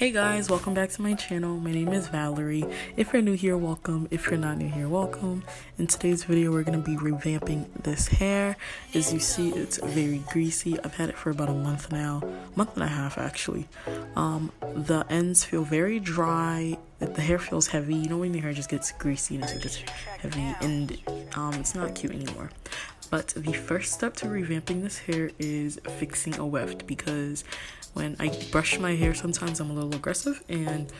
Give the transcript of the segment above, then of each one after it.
Hey guys, welcome back to my channel. My name is Valerie. If you're new here, welcome. If you're not new here, welcome. In today's video, we're going to be revamping this hair. As you see, it's very greasy. I've had it for about a month now, month and a half actually. The ends feel very dry. The hair feels heavy. You know when your hair just gets greasy and it gets heavy, and it's not cute anymore. But the first step to revamping this hair is fixing a weft, because when I brush my hair, sometimes I'm a little aggressive and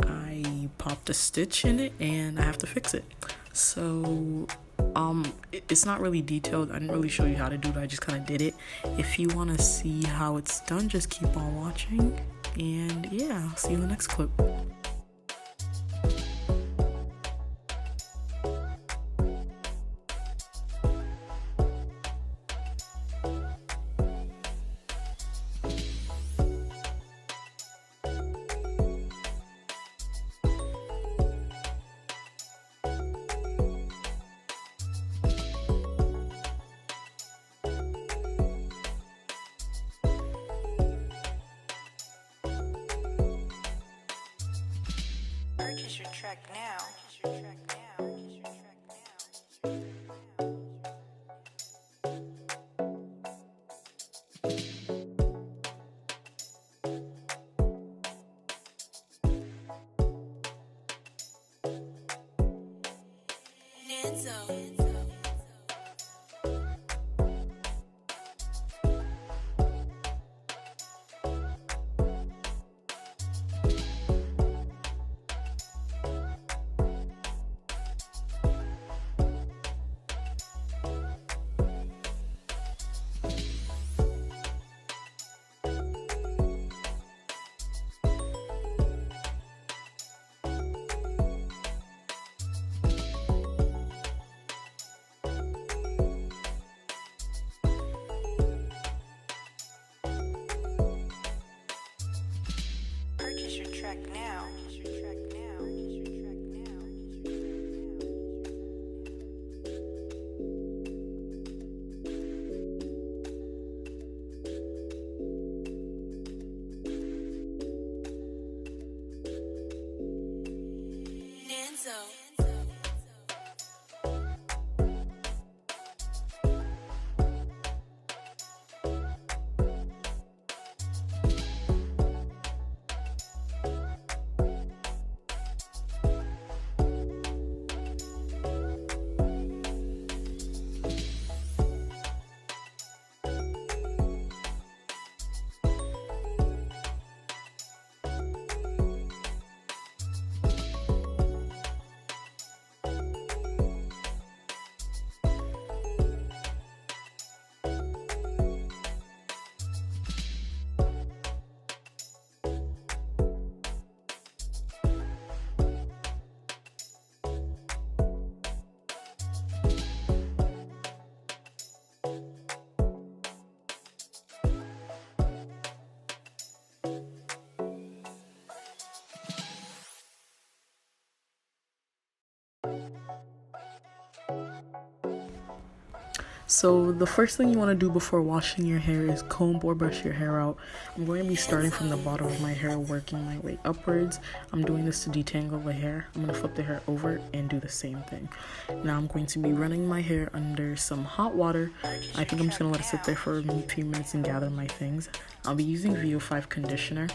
I popped a stitch in it and I have to fix it. So it's not really detailed. I didn't really show you how to do it. I just kind of did it. If you want to see how it's done, just keep on watching. And yeah, I'll see you in the next clip. Purchase your track now. Purchase your track now. So the first thing you want to do before washing your hair is comb or brush your hair out. I'm going to be starting from the bottom of my hair, working my way upwards. I'm doing this to detangle the hair. I'm going to flip the hair over and do the same thing. Now I'm going to be running my hair under some hot water. I think I'm just going to let it sit there for a few minutes and gather my things. I'll be using VO5 conditioner.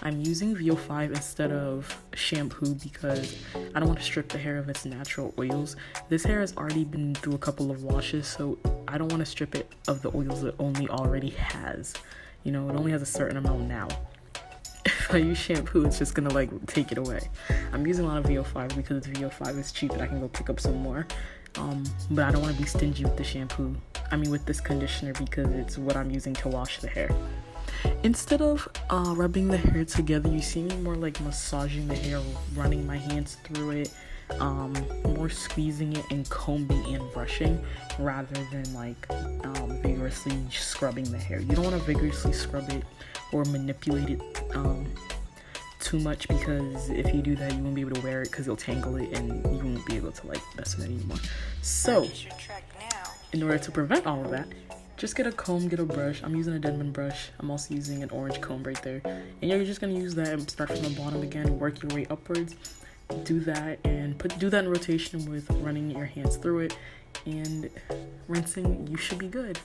I'm using VO5 instead of shampoo because I don't want to strip the hair of its natural oils. This hair has already been through a couple of washes, so I don't want to strip it of the oils it already has. You know, it only has a certain amount now. If I use shampoo, it's just gonna like take it away. I'm using a lot of VO5 because VO5 is cheap and I can go pick up some more. But I don't want to be stingy with the shampoo. With this conditioner, because it's what I'm using to wash the hair. Instead of rubbing the hair together, you see me more like massaging the hair, running my hands through it, more squeezing it and combing and brushing rather than like vigorously scrubbing the hair. You don't want to vigorously scrub it or manipulate it too much, because if you do that, you won't be able to wear it because you'll tangle it and you won't be able to like mess with it anymore. So in order to prevent all of that, just get a comb, get a brush. I'm using a Denman brush. I'm also using an orange comb right there. And you're just gonna use that and start from the bottom again, work your way upwards. Do that and do that in rotation with running your hands through it and rinsing. You should be good.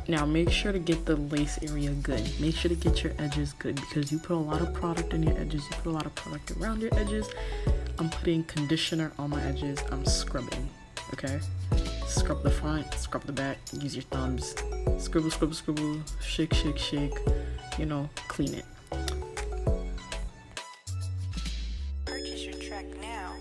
Now make sure to get the lace area good. Make sure to get your edges good because you put a lot of product in your edges. You put a lot of product around your edges. I'm putting conditioner on my edges. I'm scrubbing, okay? Scrub the front, scrub the back, use your thumbs. Scribble, scribble, scribble, shake, shake, shake. You know, clean it. Purchase your track now.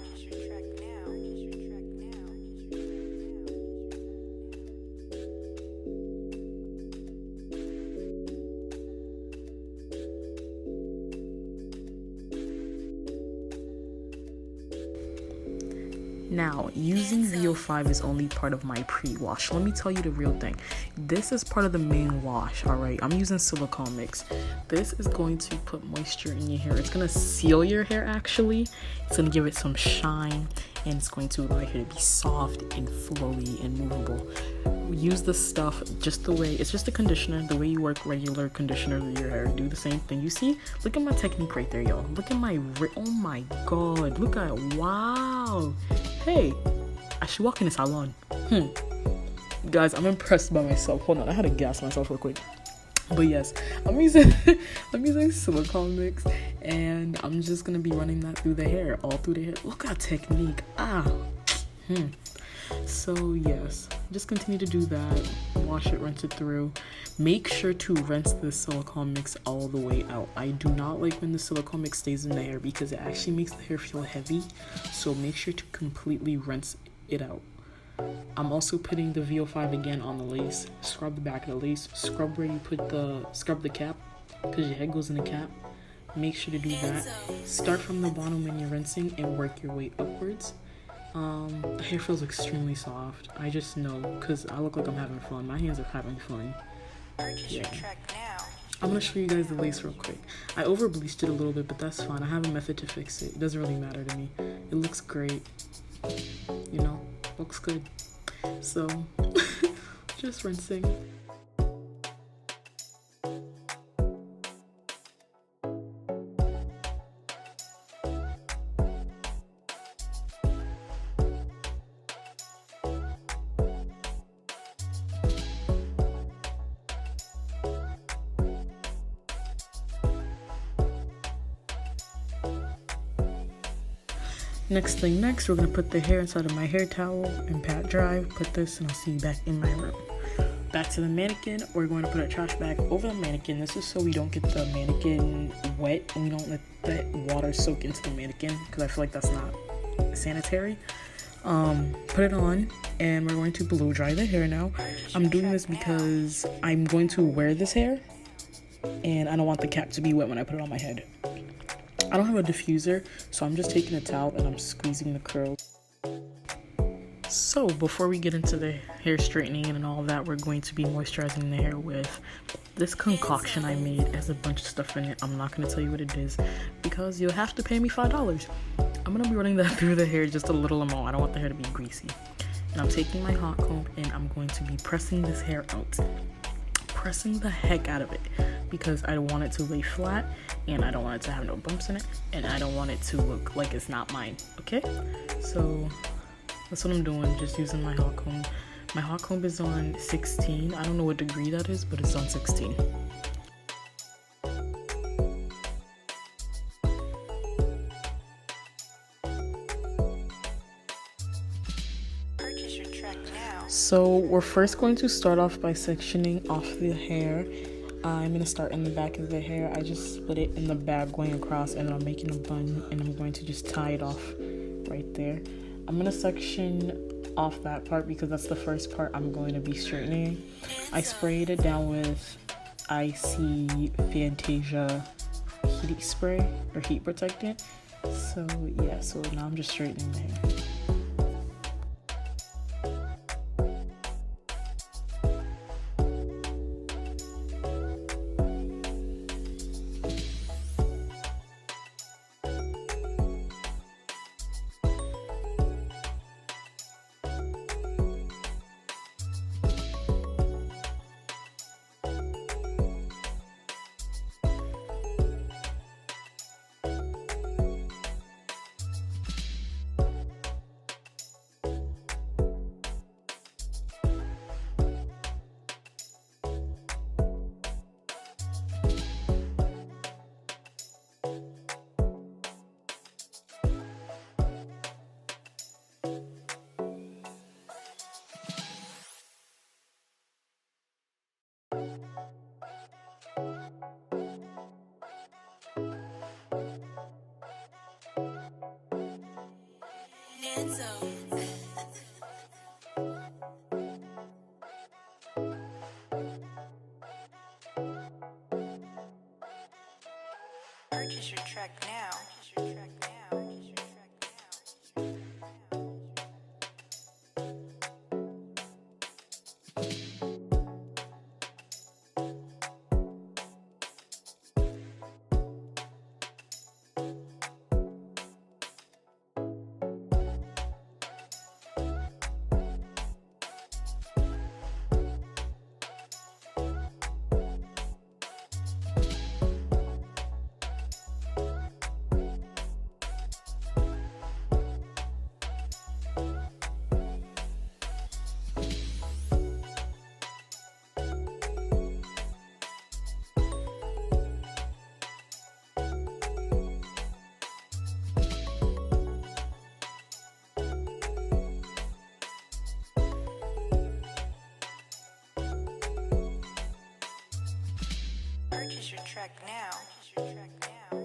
Now, using VO5 is only part of my pre-wash. Let me tell you the real thing. This is part of the main wash, all right? I'm using silicone mix. This is going to put moisture in your hair. It's going to seal your hair, actually. It's going to give it some shine, and it's going to allow your hair to be soft and flowy and movable. Use the stuff just the way, it's just a conditioner, the way you work regular conditioner with your hair. Do the same thing. You see? Look at my technique right there, y'all. Look at my, oh my God. Look at, wow. Hey, I should walk in the salon. Guys, I'm impressed by myself. Hold on, I had to gas myself real quick. But yes, I'm using silicone mix, and I'm just gonna be running that through the hair, all through the hair. Look at technique. So yes, just continue to do that. Wash it, rinse it through. Make sure to rinse the silicone mix all the way out. I do not like when the silicone mix stays in the hair because it actually makes the hair feel heavy. So make sure to completely rinse it out. I'm also putting the VO5 again on the lace. Scrub the back of the lace. Scrub where you put scrub the cap because your head goes in the cap. Make sure to do that. Start from the bottom when you're rinsing and work your way upwards. The hair feels extremely soft. I just know because I look like I'm having fun. My hands are having fun. Yeah. I'm gonna show you guys the lace real quick. I over bleached it a little bit, but that's fine. I have a method to fix it. It doesn't really matter to me. It looks great. You know, looks good. So, just rinsing. Next, we're gonna put the hair inside of my hair towel and pat dry. Put this, and I'll see you back in my room. Back to the mannequin. We're going to put a trash bag over the mannequin. This is so we don't get the mannequin wet and we don't let that water soak into the mannequin because I feel like that's not sanitary. Put it on, and we're going to blow dry the hair now. I'm doing this because I'm going to wear this hair, and I don't want the cap to be wet when I put it on my head. I don't have a diffuser, so I'm just taking a towel and I'm squeezing the curls. So before we get into the hair straightening and all that, we're going to be moisturizing the hair with this concoction I made. It has a bunch of stuff in it. I'm not going to tell you what it is because you'll have to pay me $5. I'm going to be running that through the hair, just a little amount. I don't want the hair to be greasy. And I'm taking my hot comb and I'm going to be pressing this hair out. Pressing the heck out of it because I don't want it to lay flat and I don't want it to have no bumps in it and I don't want it to look like it's not mine. Okay, so that's what I'm doing, just using my hot comb. My hot comb is on 16. I don't know what degree that is, but it's on 16. So we're first going to start off by sectioning off the hair. I'm going to start in the back of the hair. I just split it in the back going across, and I'm making a bun, and I'm going to just tie it off right there. I'm going to section off that part because that's the first part I'm going to be straightening. I sprayed it down with Isee Fantasia heat spray or heat protectant. So yeah, so now I'm just straightening the hair. Purchase your track now. Purchase your track now. Purchase your track Purchase your track now. Purchase your track now.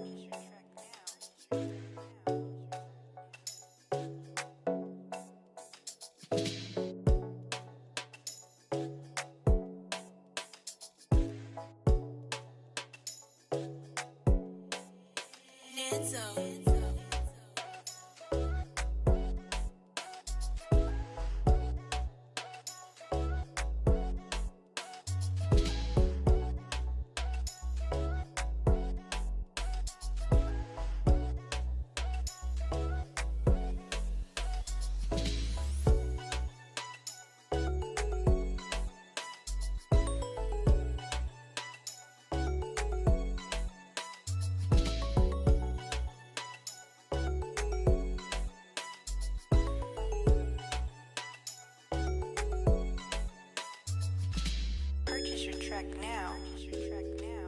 Purchase your track Purchase your track now. Purchase your track now.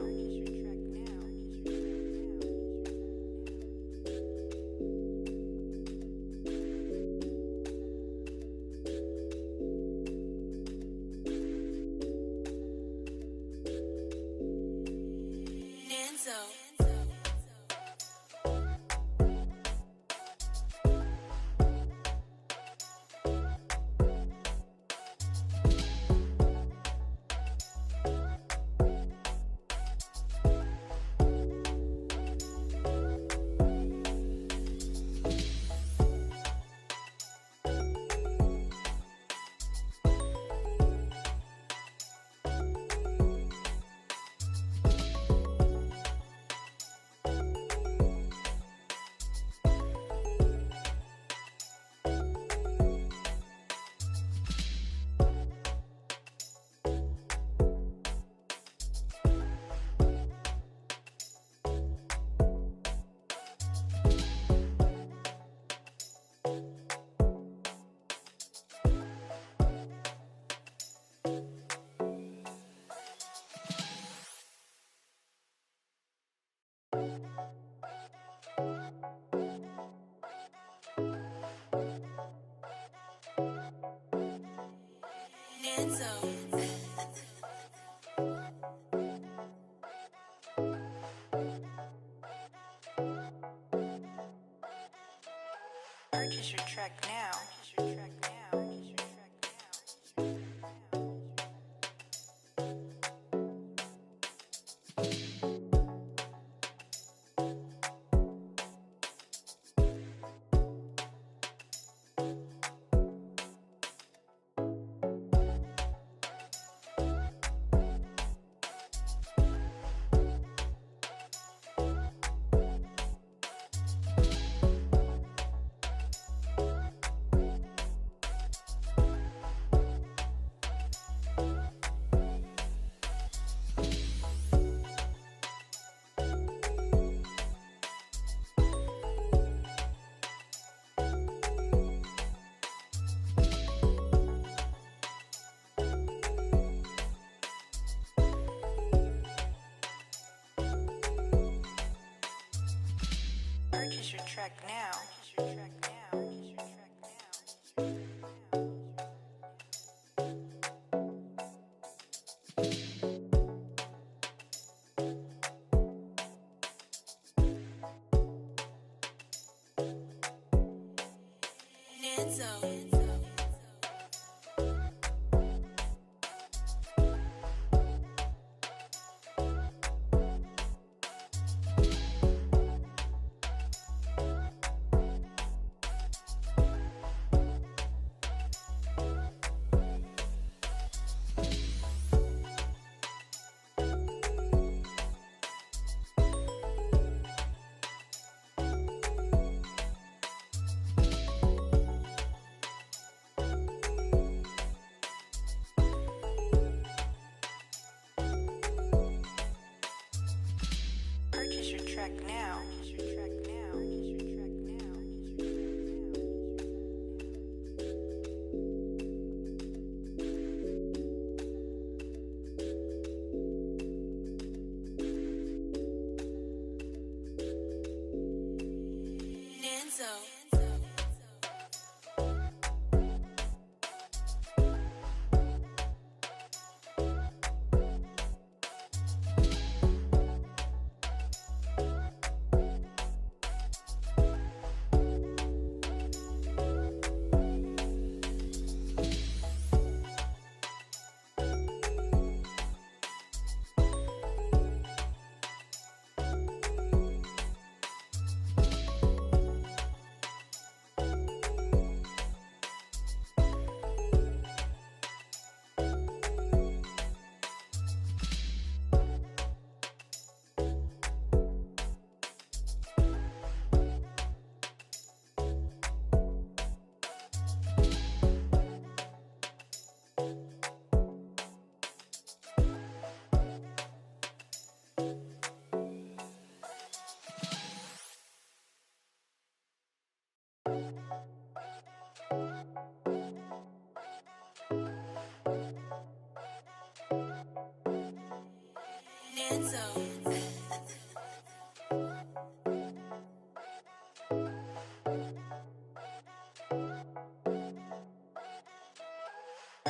Purchase your track now. Purchase your track now. Purchase your track now. Purchase your track Purchase your track now. Purchase your track now. Purchase your track Purchase your track now. Purchase your track now.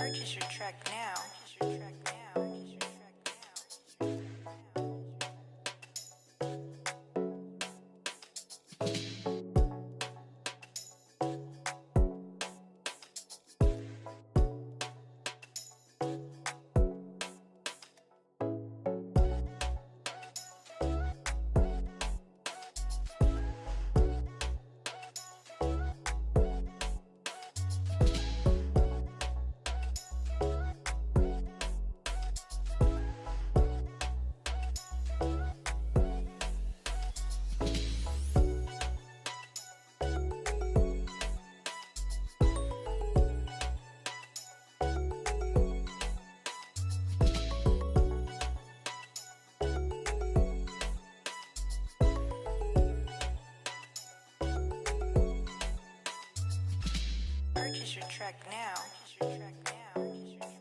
Purchase your track now. Purchase your track now. Purchase your track now. Purchase your track Purchase your track now. Purchase your track now. Purchase your track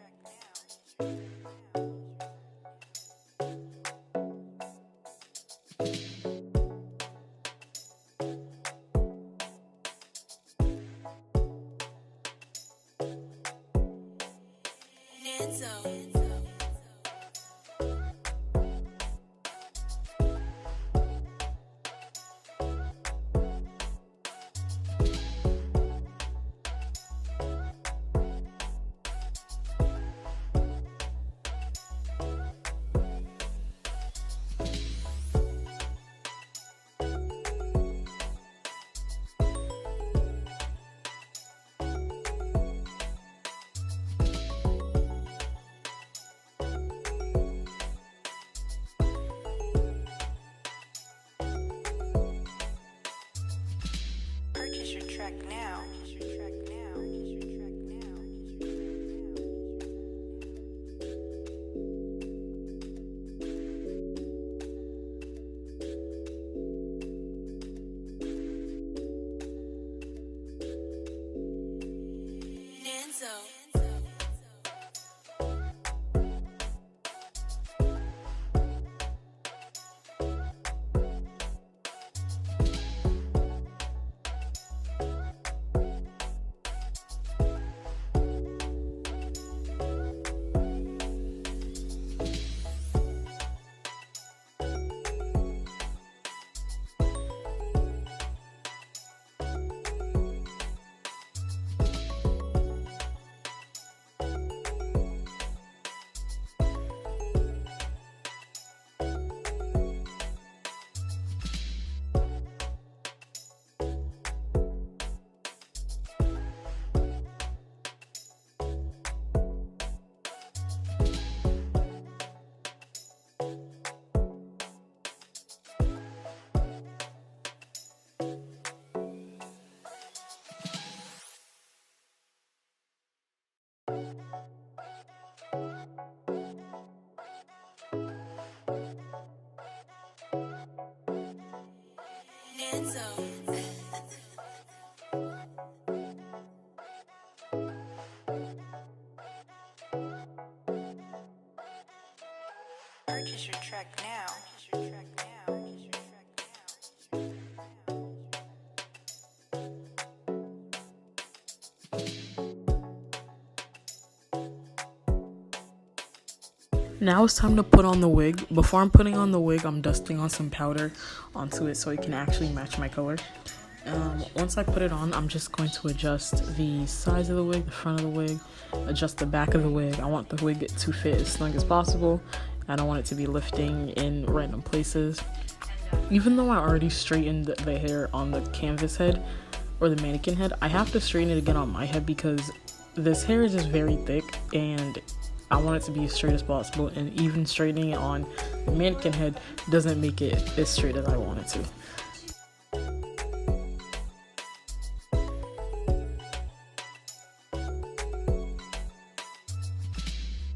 Purchase your track now. Purchase your track now. Purchase your track Now it's time to put on the wig. Before I'm putting on the wig, I'm dusting on some powder onto it so it can actually match my color. Once I put it on, I'm just going to adjust the size of the wig, the front of the wig, adjust the back of the wig. I want the wig to fit as snug as possible. I don't want it to be lifting in random places. Even though I already straightened the hair on the canvas head or the mannequin head, I have to straighten it again on my head because this hair is just very thick and I want it to be as straight as possible, and even straightening it on the mannequin head doesn't make it as straight as I want it to.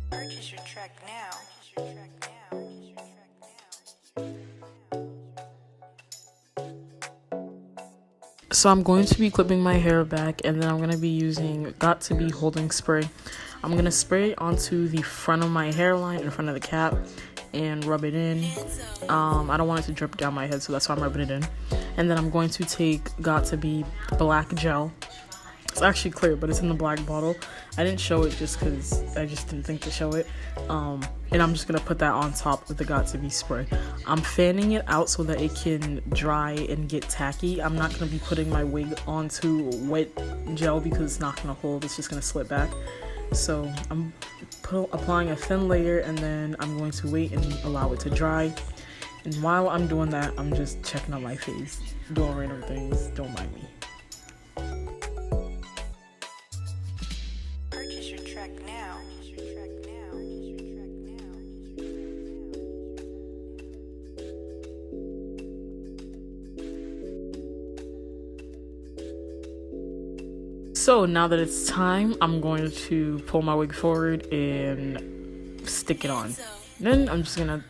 Purchase your track now. Purchase your track now. Purchase your track now. So I'm going to be clipping my hair back, and then I'm going to be using Got To Be holding spray. I'm going to spray it onto the front of my hairline in front of the cap and rub it in. I don't want it to drip down my head, so that's why I'm rubbing it in. And then I'm going to take Got To Be black gel. It's actually clear, but it's in the black bottle. I didn't show it just because I just didn't think to show it. And I'm just going to put that on top of the Got To Be spray. I'm fanning it out so that it can dry and get tacky. I'm not going to be putting my wig onto wet gel because it's not going to hold. It's just going to slip back. So I'm applying a thin layer, and then I'm going to wait and allow it to dry. And while I'm doing that, I'm just checking out my face, doing random things. Don't mind me. Purchase your track now. Purchase your track now. Purchase your track now. So now that it's time, I'm going to pull my wig forward and stick it on. Then I'm just gonna,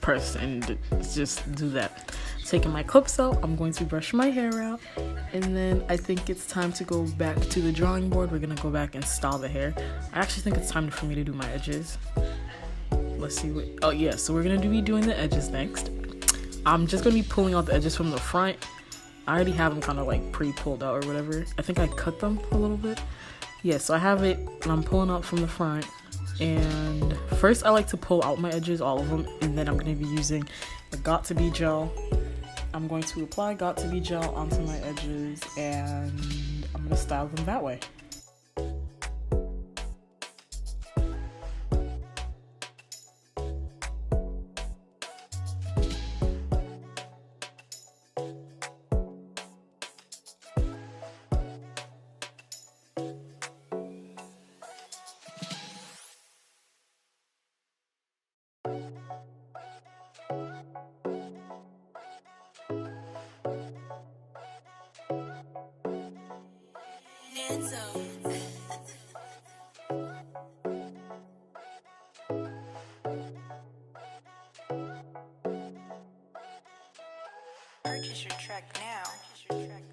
press and just do that. Taking my clips out, I'm going to brush my hair out, and then I think it's time to go back to the drawing board. We're gonna go back and style the hair. I actually think it's time for me to do my edges. Let's see what, oh yeah, so we're gonna be doing the edges next. I'm just gonna be pulling out the edges from the front. I already have them kind of like pre-pulled out or whatever. I think I cut them a little bit. Yeah, so I have it and I'm pulling out from the front. And first I like to pull out my edges, all of them, and then I'm going to be using the Got To Be gel. I'm going to apply Got To Be gel onto my edges, and I'm going to style them that way. Purchase your track now. Purchase your track now. Purchase your track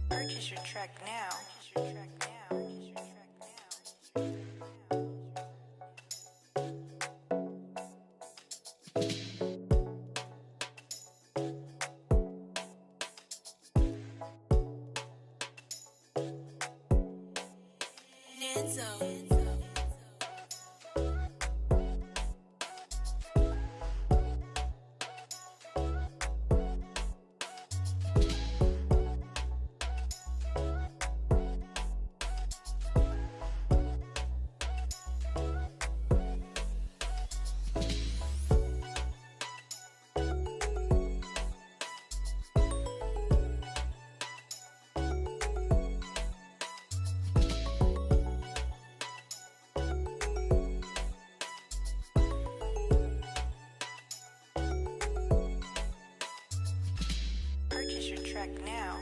Purchase your track now. Purchase your track now. Purchase your track now. Purchase your track now.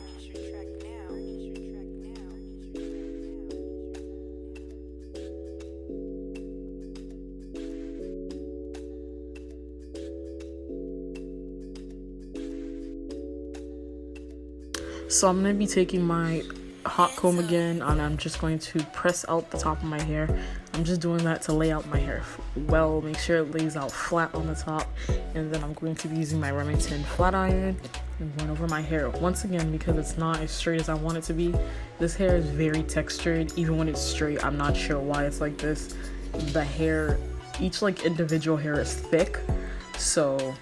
So I'm going to be taking my hot comb again, and I'm just going to press out the top of my hair. I'm just doing that to lay out my hair well, make sure it lays out flat on the top, and then I'm going to be using my Remington flat iron and going over my hair once again because it's not as straight as I want it to be. This hair is very textured. Even when it's straight, I'm not sure why it's like this. The hair, each like individual hair is thick, so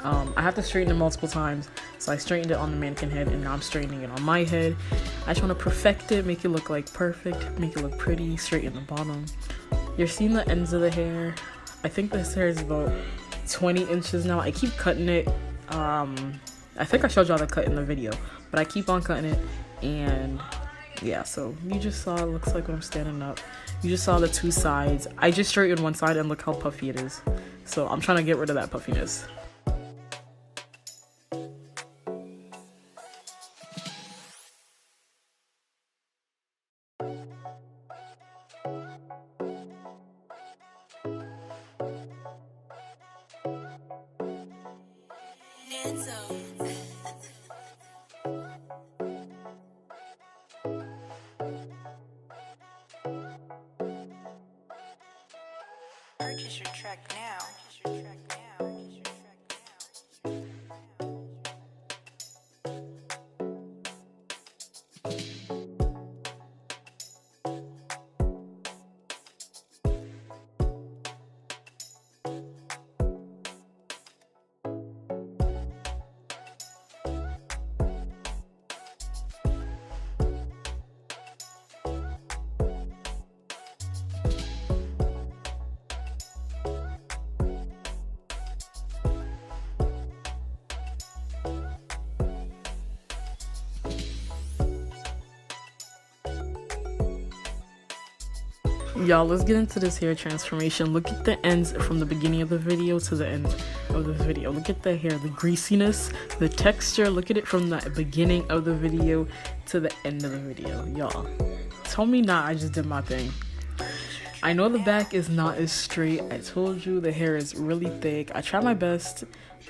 I have to straighten it multiple times. So I straightened it on the mannequin head, and now I'm straightening it on my head. I just want to perfect it, make it look like perfect, make it look pretty, straighten the bottom. You're seeing the ends of the hair. I think this hair is about 20 inches now. I keep cutting it. I think I showed y'all the cut in the video, but I keep on cutting it. And yeah, so you just saw, it looks like when I'm standing up. You just saw the two sides. I just straightened one side, and look how puffy it is. So I'm trying to get rid of that puffiness. Purchase your track now. Y'all, let's get into this hair transformation. Look at the ends from the beginning of the video to the end of the video. Look at the hair, the greasiness, the texture. Look at it from the beginning of the video to the end of the video. Y'all, tell me not I just did my thing. I know the back is not as straight. I told you the hair is really thick. I try my best.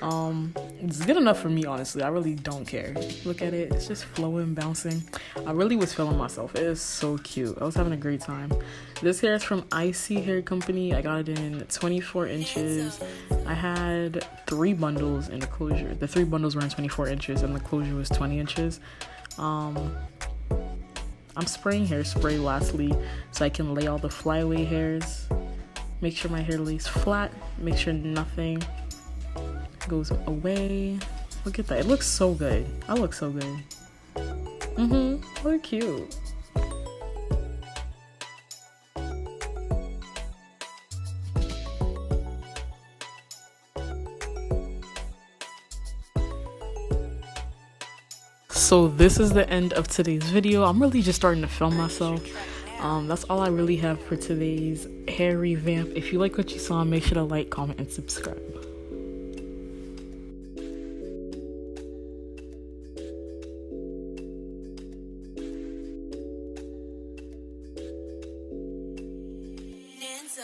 It's good enough for me, honestly. I really don't care. Look at it. It's just flowing, bouncing. I really was feeling myself. It is so cute. I was having a great time. This hair is from Isee Hair Company. I got it in 24 inches. I had 3 bundles in the closure. The 3 bundles were in 24 inches and the closure was 20 inches. I'm spraying hairspray lastly so I can lay all the flyaway hairs. Make sure my hair lays flat. Make sure nothing goes away. Look at that. It looks so good. I look so good. Look cute. So this is the end of today's video. I'm really just starting to film myself. That's all I really have for today's hair revamp. If you like what you saw, make sure to like, comment, and subscribe. So